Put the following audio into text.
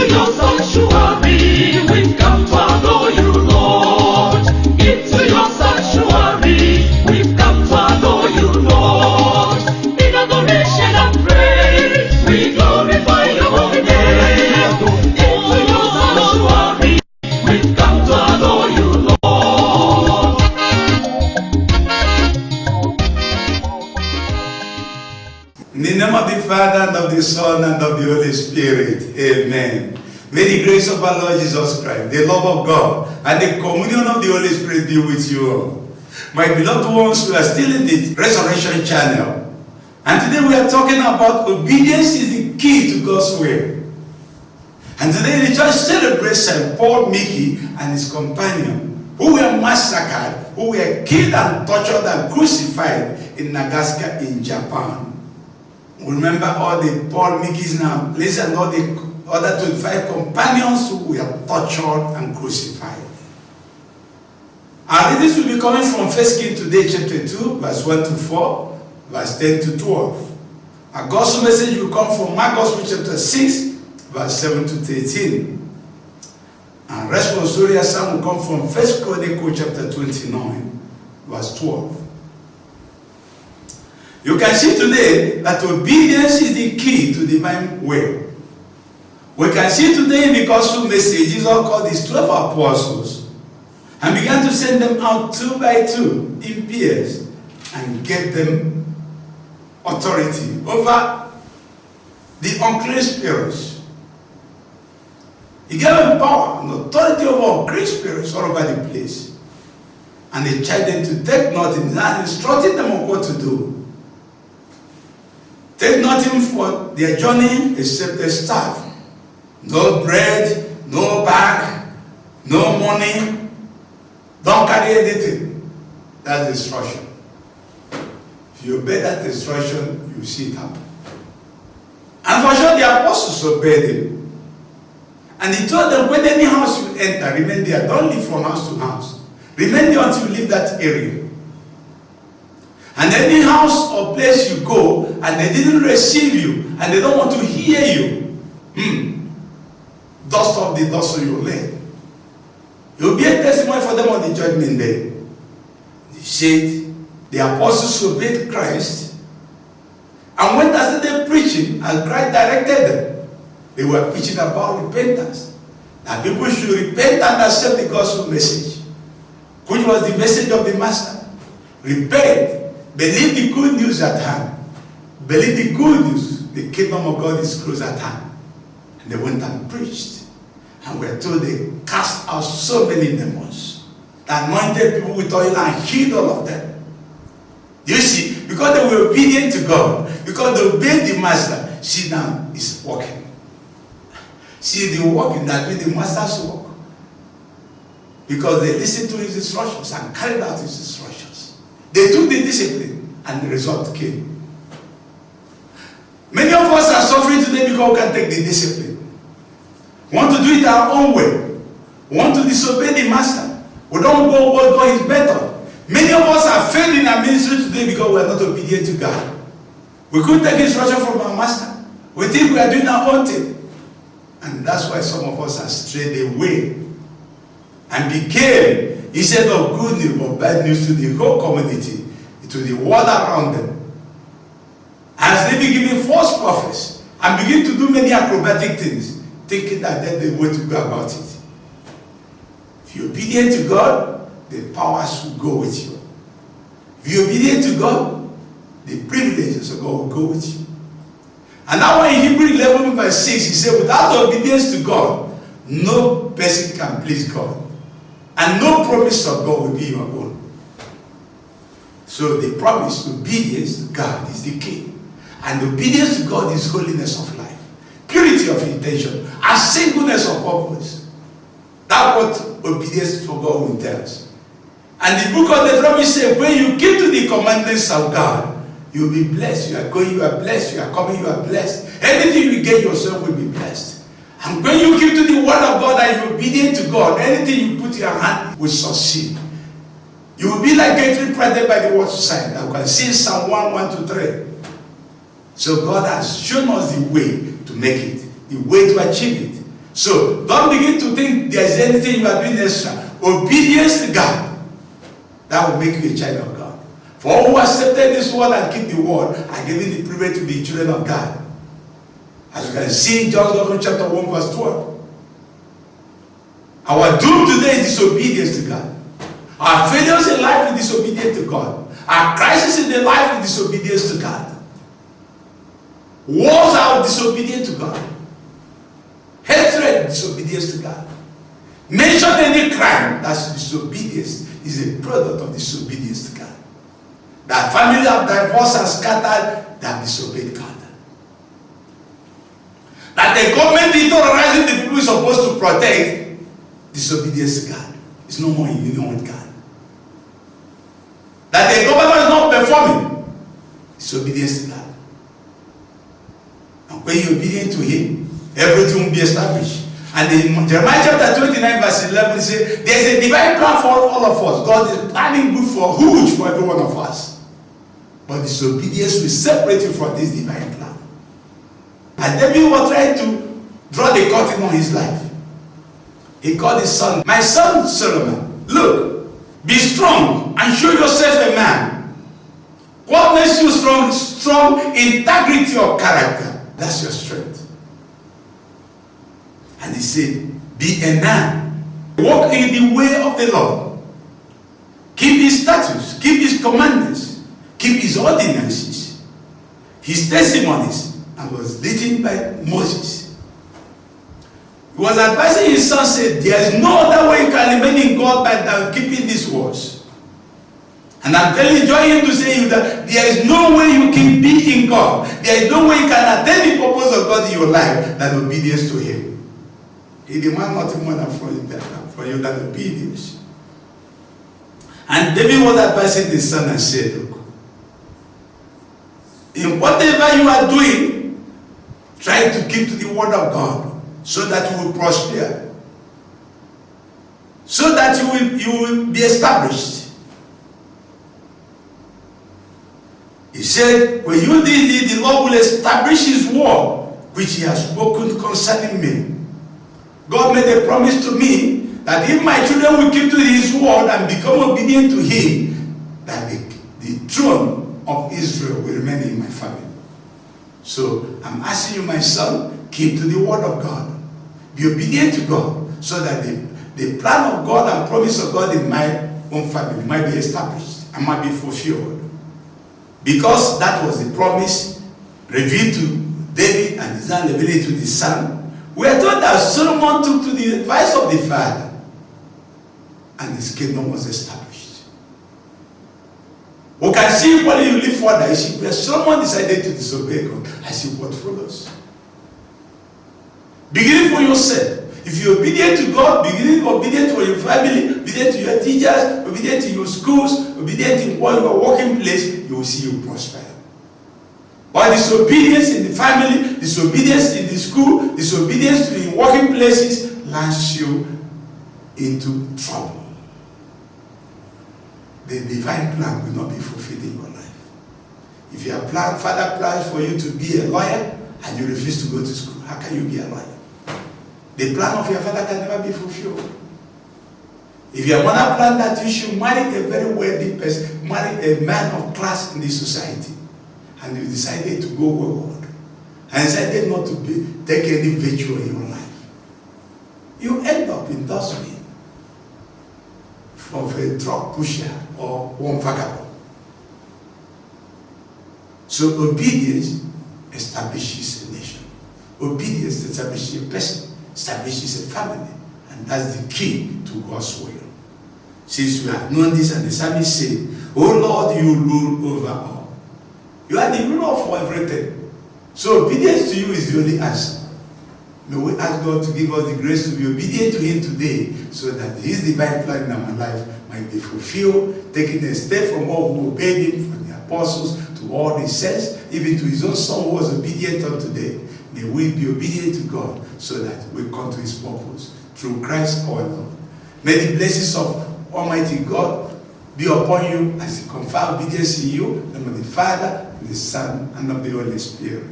Into your sanctuary, we've come to adore you, Lord. Into your sanctuary, we've come to adore you, Lord. In adoration and praise, we glorify your holy name. Into your sanctuary, we've come to adore you, Lord. In the name of the Father, and of the Son, and of the Holy Spirit. Amen. May the grace of our Lord Jesus Christ, the love of God, and the communion of the Holy Spirit be with you all. My beloved ones, we are still in the Resurrection Channel. And today we are talking about obedience is the key to God's will. And today the church celebrates St. Paul Miki and his companion, who were massacred, who were killed and tortured and crucified in Nagasaki in Japan. Remember all the Paul Mikis now, listen, all the other 25 companions who were tortured and crucified. And this will be coming from 1 Kings today, chapter 2, verse 1 to 4, verse 10 to 12. Our gospel message will come from Mark Gospel chapter 6, verse 7 to 13. And responsorial psalm will come from 1 Chronicles chapter 29, verse 12. You can see today that obedience is the key to divine will. We can see today in the gospel message, Jesus called his 12 apostles and began to send them out 2 by 2 in pairs and gave them authority over the unclean spirits. He gave them power and authority over unclean spirits all over the place. And they charged them to take nothing and instructed them on what to do. Take nothing for their journey except a staff. No bread, no bag, no money. Don't carry anything. That's the instruction. If you obey that instruction, you see it happen. And for sure the apostles obeyed him. And he told them, when any house you enter, remain there. Don't leave from house to house. Remain there until you leave that area. And any house or place you go, and they didn't receive you, and they don't want to hear you, dust off the dust on your leg. It will be a testimony for them on the judgment day. They said the apostles obeyed Christ, and when they started preaching, as Christ directed them, they were preaching about repentance. That people should repent and accept the gospel message, which was the message of the Master. Repent. Believe the good news at hand. Believe the good news. The kingdom of God is close at hand. And they went and preached. And we are told they cast out so many demons. They anointed people with oil and healed all of them. You see, because they were obedient to God, because they obeyed the Master, see now is working. See the working that with the Master's work. Because they listened to his instructions and carried out his instructions. They took the discipline and the result came. Many of us are suffering today because we can't take the discipline. We want to do it our own way. We want to disobey the Master. We don't go what God is better. Many of us are failing in our ministry today because we are not obedient to God. We couldn't take instruction from our Master. We think we are doing our own thing. And that's why some of us are strayed away and became, instead of good news but bad news to the whole community, to the world around them. As they begin giving false prophets and begin to do many acrobatic things, thinking that that's the way to go about it. If you're obedient to God, the powers will go with you. If you're obedient to God, the privileges of God will go with you. And now in Hebrews 11 verse 6, he said, without obedience to God, no person can please God. And no promise of God will be your own. So the promise, obedience to God is the key. And obedience to God is holiness of life, purity of intention, and singleness of purpose. That's what obedience to God entails. And the book of Deuteronomy says, when you keep to the commandments of God, you will be blessed. You are going, you are blessed. You are coming, you are blessed. Anything you get yourself will be blessed. And when you keep to the word of God and you're obedient to God, anything you put your hand will succeed. You will be like getting planted by the waterside. I can see Psalm 1, 1 to 3. So God has shown us the way to make it, the way to achieve it. So don't begin to think there's anything you are doing extra. Obedience to God, that will make you a child of God. For all who accepted this word and keep the word are given the privilege to be children of God. As you can see in John chapter 1 verse 12. Our doom today is disobedience to God. Our failures in life is disobedience to God. Our crisis in the life is disobedience to God. Wars are disobedient to God. Hatred, disobedience to God. Mention any crime, that's disobedience, is a product of disobedience to God. That family of divorce and scattered, they have disobeyed God. That the government terrorizing the people is supposed to protect, disobedience to God. It's no more in union with God. That the government is not performing, disobedience to God. And when you're obedient to Him, everything will be established. And in Jeremiah chapter 29 verse 11, it says, there's a divine plan for all of us. God is planning good for huge for every one of us. But disobedience will separate you from this divine plan. And David was trying to draw the curtain on his life. He called his son, my son Solomon, look, be strong and show yourself a man. What makes you strong? Strong integrity of character. That's your strength. And he said, be a man. Walk in the way of the Lord. Keep his statutes. Keep his commandments. Keep his ordinances. His testimonies. And was leading by Moses. He was advising his son, said, there is no other way you can remain in God than keeping these words. And I'm telling him to say that there is no way you can be in God. There is no way you can attain the purpose of God in your life than obedience to Him. He demands nothing more than for you than obedience. And David was advising his son and said, look, in whatever you are doing, try to keep to the word of God so that you will prosper. So that you will be established. He said, when you did it, the Lord will establish His word, which He has spoken concerning me. God made a promise to me that if my children will keep to His word and become obedient to Him, that the throne of Israel will remain in my family. So I'm asking you, my son, keep to the word of God. Be obedient to God, so that the plan of God and promise of God in my own family might be established and might be fulfilled. Because that was the promise revealed to David and his son revealed to the son. We are told that Solomon took to the advice of the father and his kingdom was established. We can see when you live further, you see where Solomon decided to disobey God. I see what follows. Beginning for yourself. If you're obedient to God, obedient to your family, obedient to your teachers, obedient to your schools, obedient in your working place, you will see you prosper. But disobedience in the family, disobedience in the school, disobedience in working places lands you into trouble. The divine plan will not be fulfilled in your life. If your father plans for you to be a lawyer and you refuse to go to school, how can you be a lawyer? The plan of your father can never be fulfilled. If your mother planned that you should marry a very wealthy person, marry a man of class in the society, and you decided to go wayward, and decided not to take any virtue in your life, you end up in dustbin of a truck pusher or one vagabond. So obedience establishes a nation. Obedience establishes a person. Establishes a family, and that's the key to God's will. Since we have known this, and the psalmist said, "Oh Lord, you rule over all. You are the ruler for everything." So obedience to you is the only answer. May we ask God to give us the grace to be obedient to Him today, so that His divine plan in our life might be fulfilled, taking a step from all who obeyed Him, from the apostles to all the saints, even to His own Son who was obedient unto them. May we be obedient to God, so that we come to His purpose through Christ our Lord. May the blessings of Almighty God be upon you as He confer obedience in you, in the name of the Father, and the Son, and of the Holy Spirit.